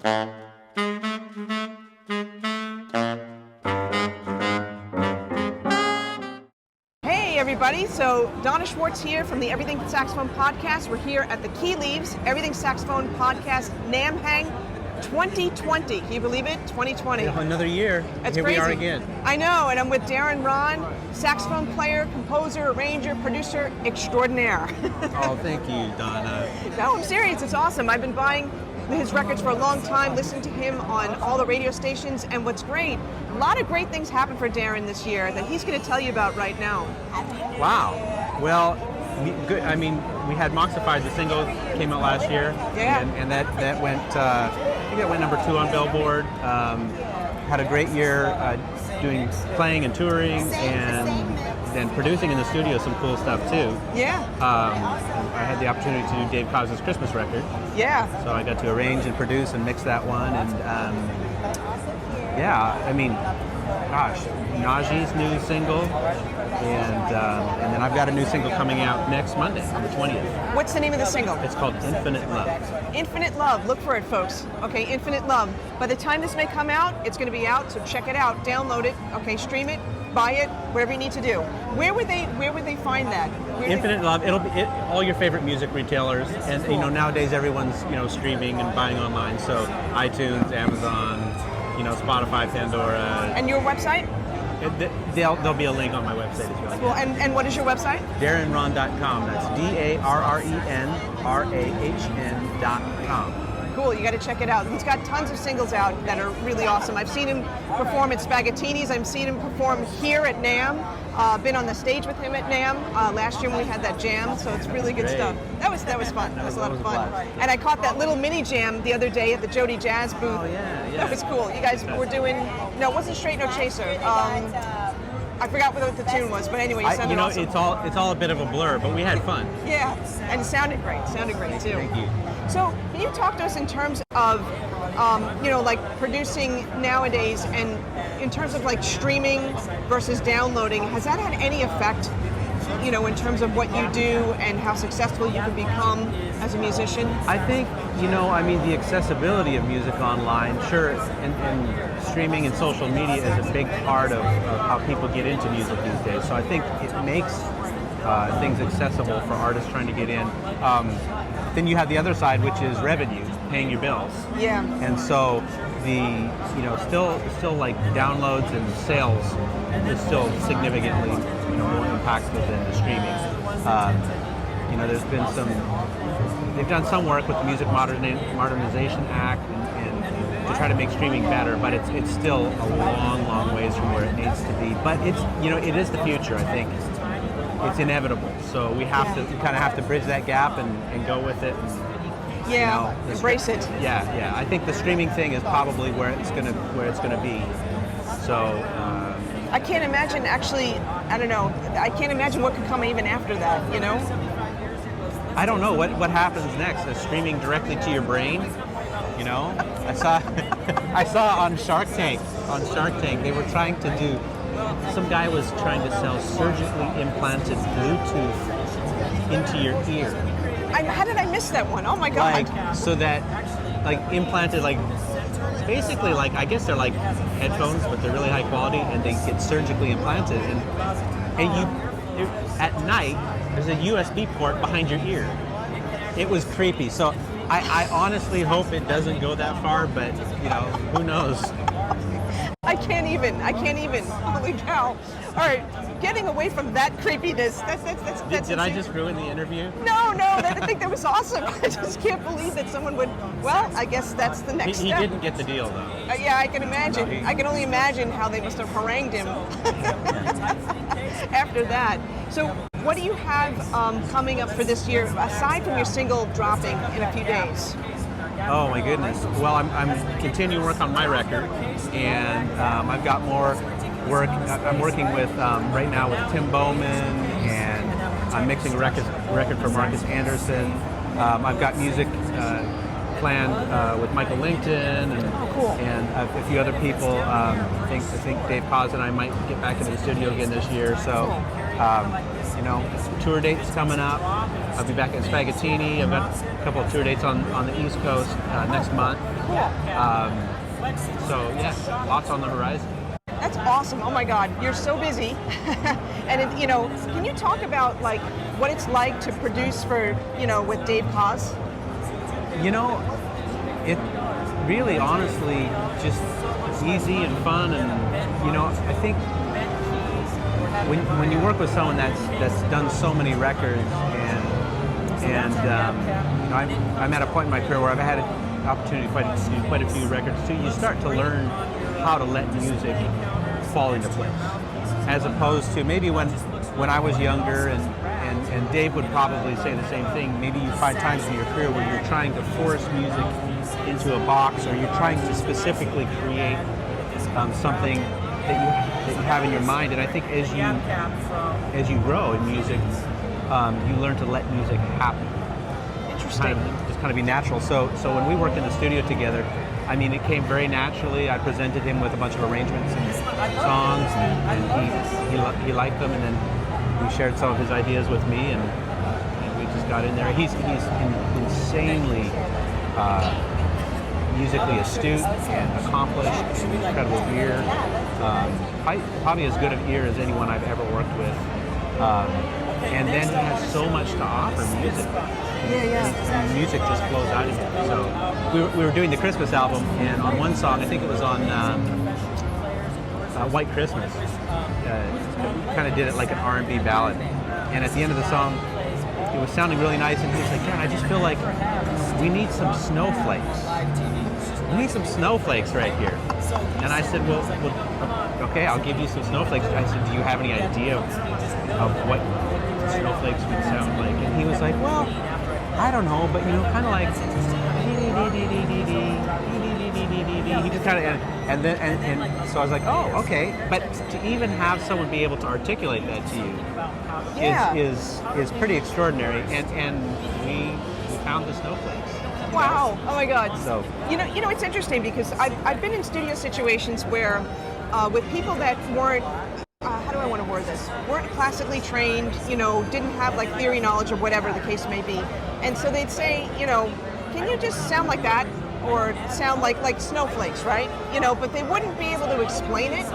Hey everybody, so Donna Schwartz here from the Everything Saxophone Podcast. We're here at the Key Leaves Everything Saxophone Podcast NAMM Hang 2020. Can you believe it? 2020. Another year. That's Here crazy. we are again. I know, and I'm with Darren Rahn, saxophone player, composer, arranger, producer extraordinaire. Oh, thank you, Donna. No, I'm serious. It's awesome. I've been buying his records for a long time, listening to him on all the radio stations, and what's great, a lot of great things happened for Darren this year that he's going to tell you about right now. Wow. Well, good. I mean, we had Moxified, the single came out last year. Yeah. And that went, I think that went number 2 on Billboard. Had a great year playing and touring, and then producing in the studio some cool stuff too. Yeah. I had the opportunity to do Dave Cobb's Christmas record. Yeah. So I got to arrange and produce and mix that one, and yeah, I mean, gosh, Najee's new single, and then I've got a new single coming out next Monday, on the 20th. What's the name of the single? It's called Infinite Love. Infinite Love. Look for it, folks. Okay, Infinite Love. By the time this may come out, it's going to be out, so check it out, download it, okay, stream it, buy it, whatever you need to do. Where would they find that? Infinite Love. It'll be all your favorite music retailers, and Cool. Nowadays everyone's streaming and buying online. So iTunes, Amazon, Spotify, Pandora. And your website? There'll be a link on my website as well. Well, and what is your website? DarrenRahn.com. That's DarrenRahn.com. Cool, you got to check it out. He's got tons of singles out that are really awesome. I've seen him perform at Spaghettini's. I've seen him perform here at NAMM. Been on the stage with him at NAMM last year when we had that jam, so it's really good stuff. That was fun. That was a lot of fun. And I caught that little mini jam the other day at the Jody Jazz booth. Oh yeah. That was cool. You guys were doing, no, it wasn't Straight No Chaser. I forgot what the tune was, but anyway, you sounded awesome. It's all a bit of a blur, but we had fun. Yeah, and it sounded great. Too. Thank you. So, can you talk to us in terms of, like producing nowadays, and in terms of like streaming versus downloading? Has that had any effect, in terms of what you do and how successful you can become as a musician? I think, the accessibility of music online, sure, and streaming and social media is a big part of how people get into music these days. So I think it makes things accessible for artists trying to get in. Then you have the other side, which is revenue, paying your bills. Yeah. And so the, still like downloads and sales is still significantly, more impactful than the streaming. There's been they've done some work with the Music Modernization Act and to try to make streaming better, but it's still a long ways from where it needs to be. But it's, it is the future, I think. It's inevitable. So we kind of have to bridge that gap and go with it. And, embrace it. Yeah. I think the streaming thing is probably where it's gonna be. So. I can't imagine I don't know. I can't imagine what could come even after that. I don't know what happens next. Streaming directly to your brain. I saw on Shark Tank they were trying to do. Some guy was trying to sell surgically implanted Bluetooth into your ear. How did I miss that one? Oh my God. So that, implanted, basically, I guess they're like headphones, but they're really high quality, and they get surgically implanted. And at night, there's a USB port behind your ear. It was creepy. So I honestly hope it doesn't go that far, but, who knows? I can't even. Holy cow. All right, getting away from that creepiness. That's Did I just ruin the interview? No, I think that was awesome. I just can't believe that someone would, well, I guess that's the next step. He didn't get the deal, though. Yeah, I can imagine. I can only imagine how they must have harangued him after that. So what do you have coming up for this year, aside from your single dropping in a few days? Oh my goodness. Well, I'm continuing work on my record, and I've got more work. I'm working with right now with Tim Bowman, and I'm mixing a record for Marcus Anderson. I've got music planned with Michael Lincoln and a few other people. I think Dave Paz and I might get back into the studio again this year. So You know, tour dates coming up. I'll be back at Spaghettini. I've got a couple of tour dates on the East Coast next month. So yeah, lots on the horizon. That's awesome. Oh my God, you're so busy. And it, you know, can you talk about like what it's like to produce for, you know, with Dave Koz? You know, it really, honestly, just easy and fun, and you know, I think when you work with someone that's done so many records, and you know, I'm at a point in my career where I've had an opportunity to do quite a few records too. You start to learn how to let music fall into place, as opposed to maybe when I was younger, and Dave would probably say the same thing. Maybe you find times in your career where you're trying to force music into a box, or you're trying to specifically create something that you have in your mind. And I think as you grow in music, you learn to let music happen. Interesting. Just kind of be natural. So when we worked in the studio together, I mean, it came very naturally. I presented him with a bunch of arrangements and songs, and he liked them, and then he shared some of his ideas with me, and we just got in there. He's insanely musically astute and accomplished, and incredible ear. Probably as good an ear as anyone I've ever worked with. And then he has so much to offer music. And music just flows out of him. So we were doing the Christmas album, and on one song, I think it was on White Christmas, kind of did it like an R&B ballad. And at the end of the song, it was sounding really nice, and he was like, "Darren, I just feel like we need some snowflakes. We need some snowflakes right here." And I said, well, okay, I'll give you some snowflakes. I said, do you have any idea of what snowflakes would sound like? And he was like, well, I don't know, but you know, kind of like, he just kind of, and then, and so I was like, oh, okay. But to even have someone be able to articulate that to you is pretty extraordinary. And we found the snowflakes. Wow! Oh my God! So you know, it's interesting because I've been in studio situations where with people that weren't how do I want to word this? Weren't classically trained, you know, didn't have like theory knowledge or whatever the case may be, and so they'd say, you know, can you just sound like that or sound like snowflakes, right? You know, but they wouldn't be able to explain it.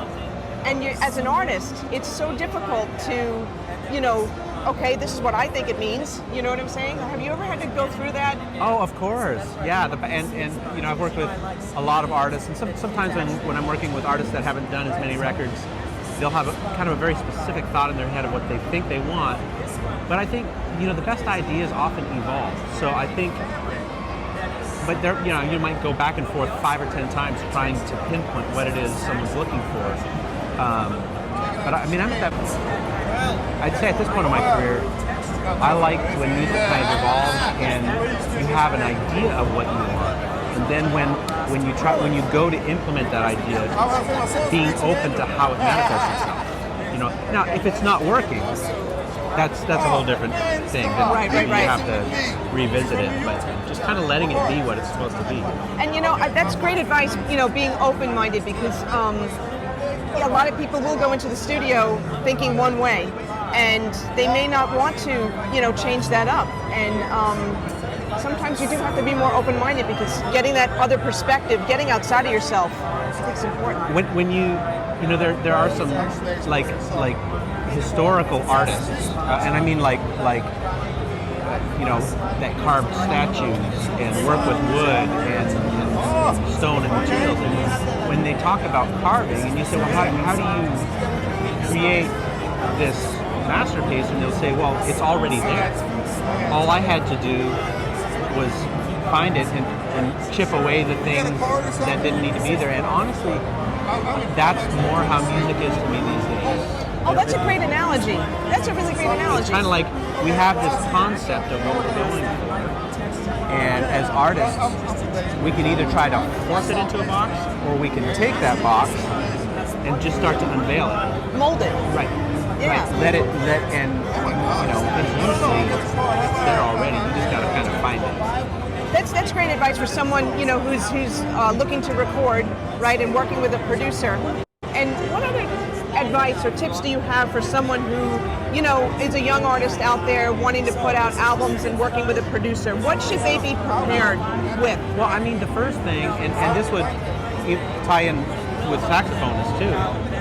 And as an artist, it's so difficult to, you know, okay, this is what I think it means. You know what I'm saying? Have you ever had to go through that? Oh, of course. Yeah, and you know, I've worked with a lot of artists, and sometimes when I'm working with artists that haven't done as many records, they'll have kind of a very specific thought in their head of what they think they want. But I think, you know, the best ideas often evolve. So I think, but there, you know, you might go back and forth 5 or 10 times trying to pinpoint what it is someone's looking for. But I mean, I'm at that. I'd say at this point in my career, I like when music kind of evolves and you have an idea of what you want, and then when you go to implement that idea, being open to how it manifests itself. You know, now if it's not working, that's a whole different thing. Right. You have to revisit it, but just kind of letting it be what it's supposed to be. And you know, that's great advice. You know, being open-minded, because a lot of people will go into the studio thinking one way, and they may not want to, you know, change that up. And sometimes you do have to be more open-minded, because getting that other perspective, getting outside of yourself, I think is important. When you know, there are some like historical artists, and I mean like you know, that carved statues and work with wood and stone and materials. And when they talk about carving, and you say, well, how do you create this masterpiece? And they'll say, well, it's already there. All I had to do was find it and chip away the things that didn't need to be there. And honestly, that's more how music is to me these days. Oh, that's a great analogy. That's a really great analogy. It's kind of like we have this concept of what we're going for, and as artists, we can either try to force it into a box, or we can take that box and just start to unveil it. Mold it. Right. Yeah. Right. And you know, it's usually it's there already. You just got to kind of find it. That's great advice for someone, you know, who's looking to record, right, and working with a producer. And one other advice or tips do you have for someone who, is a young artist out there wanting to put out albums and working with a producer? What should they be prepared with? Well, I mean, the first thing, and this would tie in with saxophonists too.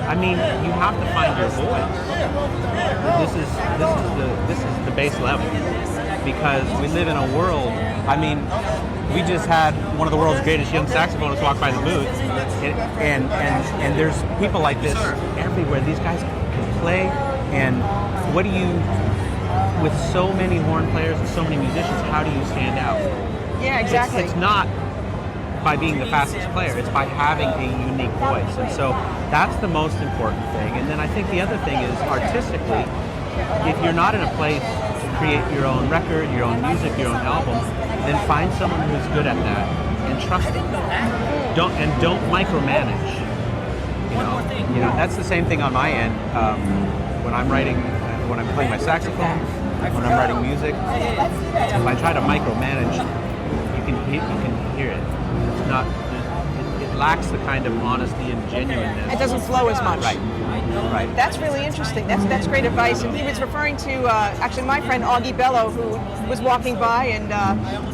I mean, you have to find your voice. This is the base level, because we live in a world. I mean, we just had one of the world's greatest young saxophonists walk by the booth, and there's people like this everywhere. These guys can play, and what do you, with so many horn players and so many musicians, how do you stand out? Yeah, exactly. It's not by being the fastest player, it's by having a unique voice. And so that's the most important thing. And then I think the other thing is, artistically, if you're not in a place to create your own record, your own music, your own album, then find someone who's good at that and trust them. Don't micromanage. You know, that's the same thing on my end. When I'm writing, when I'm playing my saxophone, when I'm writing music, if I try to micromanage, you can hear it. It's not. It lacks the kind of honesty and genuineness. It doesn't flow as much. Right. That's really interesting. That's great advice. And he was referring to actually my friend Augie Bello, who was walking by, and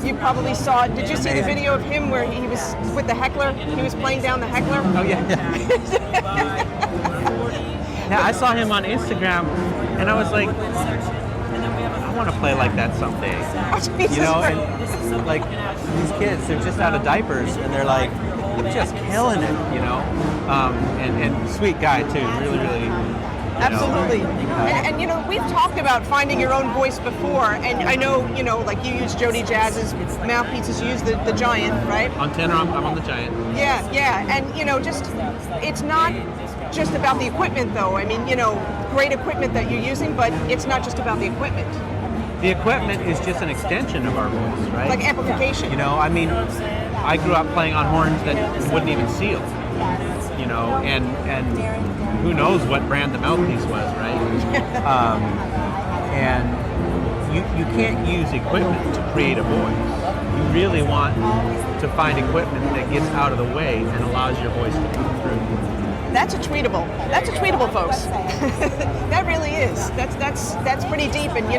you probably saw. Did you see the video of him where he was with the heckler? He was playing down the heckler. Oh yeah. Yeah, I saw him on Instagram, and I was like, I want to play like that someday. Oh, Jesus. And like these kids, they're just out of diapers, and they're like just killing it, and sweet guy too, really. Absolutely. And we've talked about finding your own voice before, and I know, like you use Jody Jazz's mouthpieces, you use the Giant, right? On tenor, I'm on the Giant. Yeah, and it's not just about the equipment though. I mean, great equipment that you're using, but it's not just about the equipment. The equipment is just an extension of our voice, right? Like amplification. I mean, I grew up playing on horns that wouldn't even seal, and who knows what brand the mouthpiece was, right? And you can't use equipment to create a voice. You really want to find equipment that gets out of the way and allows your voice to come through. That's a tweetable. That's a tweetable, folks. That really is. That's pretty deep. And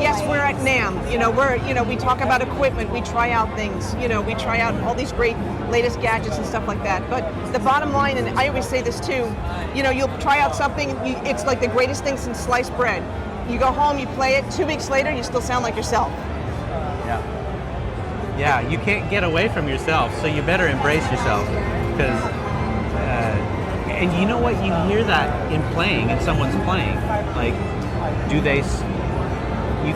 yes, we're at NAMM. We talk about equipment. We try out things. We try out all these great latest gadgets and stuff like that. But the bottom line, and I always say this too, you'll try out something. It's like the greatest thing since sliced bread. You go home, you play it. 2 weeks later, you still sound like yourself. Yeah. You can't get away from yourself. So you better embrace yourself, because. And you know what? You hear that in playing, and someone's playing. Like, you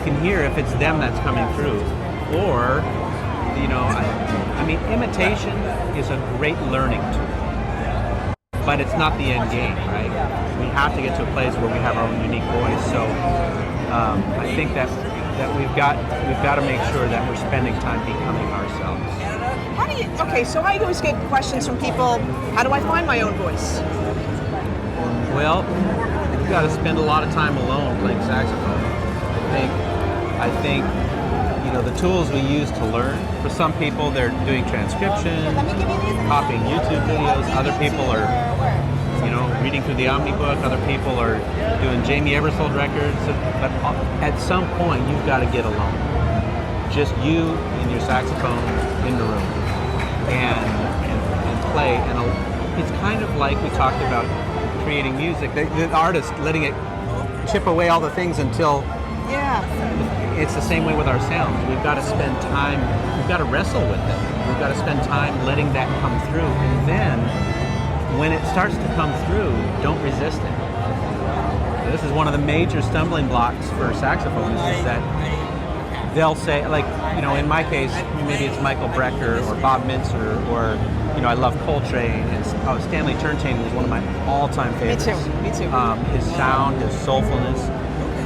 can hear if it's them that's coming through. Or, I mean, imitation is a great learning tool. But it's not the end game, right? We have to get to a place where we have our own unique voice. So I think that we've got to make sure that we're spending time becoming ourselves. So I always get questions from people, how do I find my own voice? Well, you've got to spend a lot of time alone playing saxophone. I think the tools we use to learn, for some people they're doing transcription, copying YouTube videos, other people are reading through the Omni book, other people are doing Jamie Ebersold records, but at some point you've got to get alone. Just you and your saxophone in the room. And play, and it's kind of like we talked about creating music. The artist letting it chip away all the things until it's the same way with our sounds. We've got to spend time. We've got to wrestle with it. We've got to spend time letting that come through, and then when it starts to come through, don't resist it. This is one of the major stumbling blocks for saxophonists, is that they'll say, like, in my case, maybe it's Michael Brecker or Bob Mintzer, or, I love Coltrane, and Stanley Turntane was one of my all-time favorites. Me too. His sound, his soulfulness.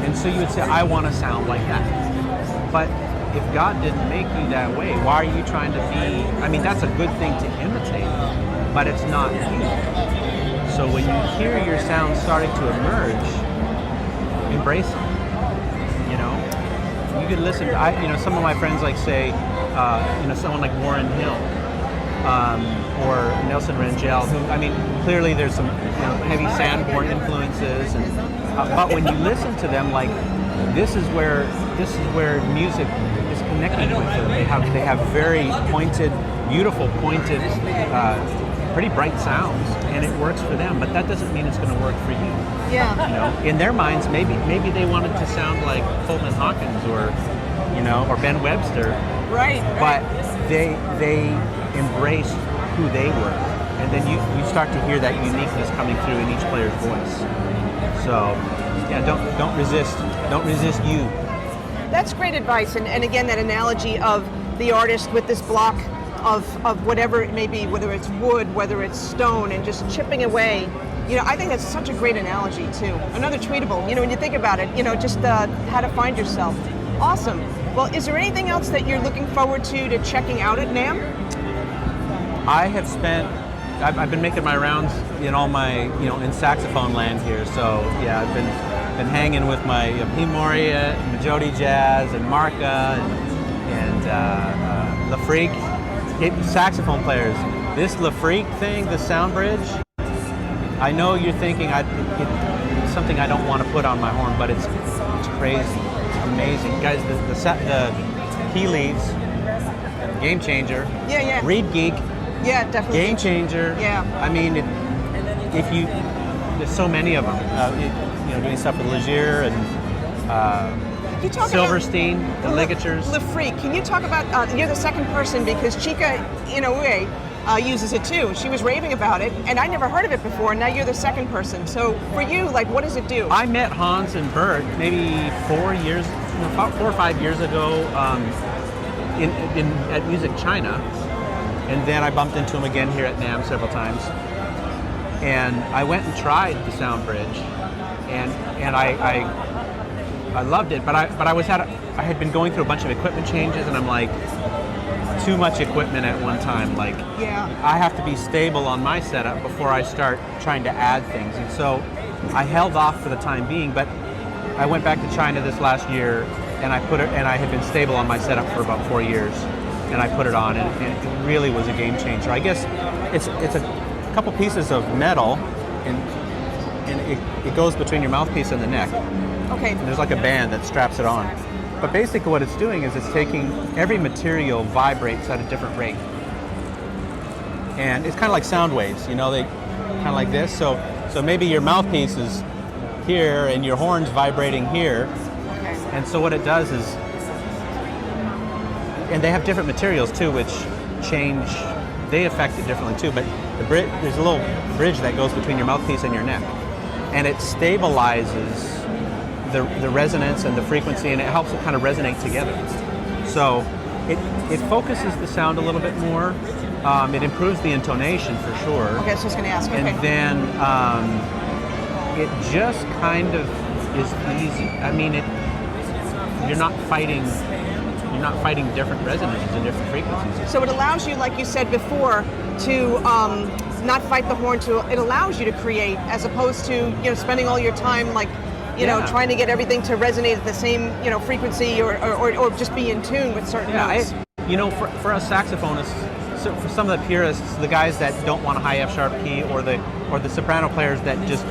And so you would say, I want to sound like that. But if God didn't make you that way, why are you trying to be, I mean, that's a good thing to imitate, but it's not you. So when you hear your sound starting to emerge, embrace it. You could listen to, some of my friends like say, someone like Warren Hill. or Nelson Rangel, who, I mean, clearly there's some heavy Sanborn influences, but when you listen to them, like this is where music is connecting with them. They have very pointed, beautiful, pointed, pretty bright sounds, and it works for them. But that doesn't mean it's going to work for you. Yeah. In their minds, maybe they wanted to sound like Coleman Hawkins or Ben Webster. Right. But they embrace who they were, and then you start to hear that uniqueness coming through in each player's voice. So, yeah, don't resist you. That's great advice, and again, that analogy of the artist with this block of whatever it may be, whether it's wood, whether it's stone, and just chipping away. I think that's such a great analogy too. Another tweetable, when you think about it, just how to find yourself. Awesome. Well, is there anything else that you're looking forward to checking out at NAMM? I've been making my rounds in all my, in saxophone land here. So yeah, I've been hanging with my P. Moria, and Jody Jazz, and Marca, and LaFreak, saxophone players. This LaFreak thing, the sound bridge, I know you're thinking it's something I don't want to put on my horn, but it's crazy. It's amazing. Guys, the key leads, game changer. Yeah. Reed Geek. Yeah, definitely. Game changer. Yeah. I mean, there's so many of them. Doing stuff with Legier and Silverstein, the ligatures. LaFreak, can you talk about, you're the second person because Chica Inoue uses it too. She was raving about it, and I never heard of it before, and now you're the second person. So for you, what does it do? I met Hans and Bert maybe 4 or 5 years ago at Music China, and then I bumped into him again here at NAMM several times. And I went and tried the sound bridge, and I loved it. But I had been going through a bunch of equipment changes, and I'm like, too much equipment at one time. I have to be stable on my setup before I start trying to add things. And so I held off for the time being. But I went back to China this last year, and I had been stable on my setup for about 4 years, and I put it on, and it really was a game changer. I guess it's a couple pieces of metal, and it goes between your mouthpiece and the neck. Okay. And there's like a band that straps it on. But basically what it's doing is it's taking, every material vibrates at a different rate. And it's kind of like sound waves, they kind of like this. So maybe your mouthpiece is here and your horn's vibrating here. Okay. And so what it does is, and they have different materials too, which they affect it differently too, but there's a little bridge that goes between your mouthpiece and your neck. And it stabilizes the resonance and the frequency, and it helps it kind of resonate together. So it focuses the sound a little bit more. It improves the intonation for sure. Okay, so I was going to ask. Okay. And then it just kind of is easy. I mean, you're not fighting different resonances and different frequencies. So it allows you, like you said before, to not fight the horn. It allows you to create, as opposed to spending all your time trying to get everything to resonate at the same frequency or just be in tune with certain notes. For us saxophonists, so for some of the purists, the guys that don't want a high F sharp key, or the soprano players that just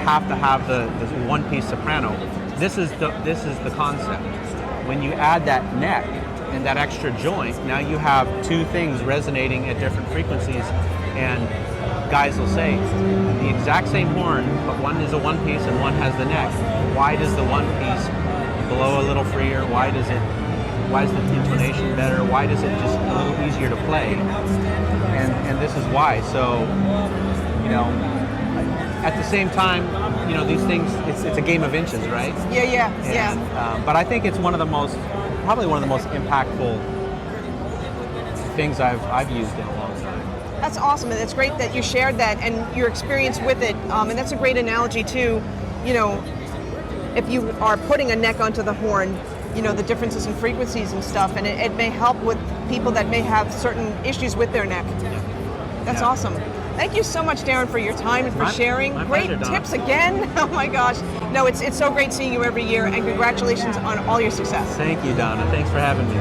have to have the one piece soprano, this is the concept. When you add that neck and that extra joint, now you have two things resonating at different frequencies, and guys will say the exact same horn, but one is a one piece and one has the neck. Why does the one piece blow a little freer? Why is the intonation better? Why does it just a little easier to play? And this is why. So, at the same time, these things, it's a game of inches, right? Yeah. But I think it's probably one of the most impactful things I've used in a long time. That's awesome, and it's great that you shared that and your experience with it. And that's a great analogy too. If you are putting a neck onto the horn, the differences in frequencies and stuff, and it may help with people that may have certain issues with their neck. That's awesome. Thank you so much, Darren, for your time and for sharing. Great pleasure, Donna. tips again. Oh my gosh. No, it's so great seeing you every year, and congratulations on all your success. Thank you, Donna. Thanks for having me.